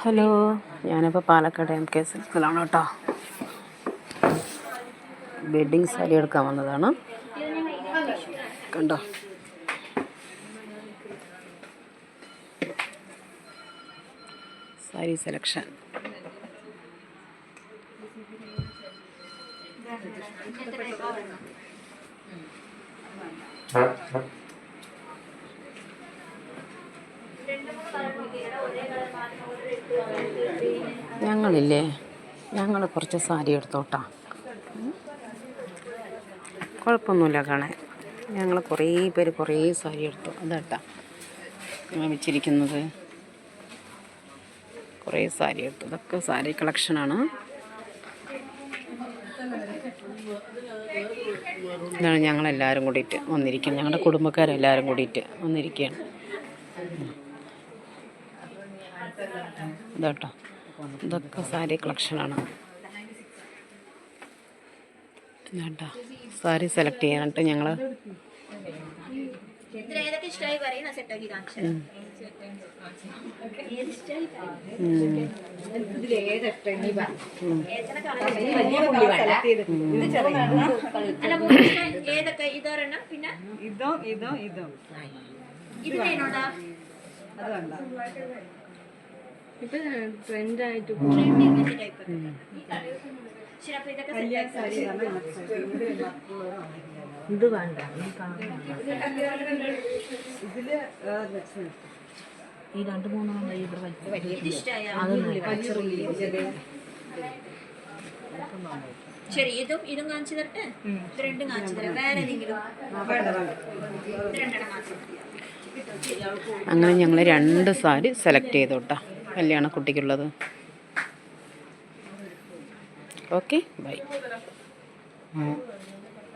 Hello, ഞാനിപ്പോൾ Palakkad MK സിൽക്സിലാണ് കേട്ടോ. Wedding sari എടുക്കാൻ വന്നതാണ്. കണ്ടോ, സാരി സെലക്ഷൻ. ഞങ്ങൾ കുറച്ച് സാരി എടുത്തോട്ടാ. കുഴപ്പമൊന്നുമില്ല കാണാൻ. ഞങ്ങൾ കുറേ പേര് കുറേ സാരി എടുത്തു. അതാട്ടാ ഞാൻ വെച്ചിരിക്കുന്നത്. കുറേ സാരി എടുത്തു. ഇതൊക്കെ സാരി കളക്ഷനാണ്. ഇതാണ് ഞങ്ങളെല്ലാവരും കൂടിയിട്ട് വന്നിരിക്കുന്നത്. ഞങ്ങളുടെ കുടുംബക്കാരെല്ലാവരും കൂടിയിട്ട് വന്നിരിക്കുകയാണ്. ഇതാട്ടോ, ഇതൊക്കെ സാരി കളക്ഷനാണ്. ഇതാട്ടോ, സാരി സെലക്ട് ചെയ്യാനായിട്ട് ഞങ്ങൾ ട്രെൻഡായിട്ട് ഇത് വേണ്ട. ഈ 2-3 ശരി, ഇതും കാണിച്ചു തരട്ടെ. ഇത് രണ്ടും കാണിച്ചു തരാം. വേറെ ഏതെങ്കിലും അങ്ങനെ ഞങ്ങൾ 2 സാരി സെലക്ട് ചെയ്തു കേട്ടോ, കല്യാണ കുട്ടിക്കുള്ളത്. Okay, by.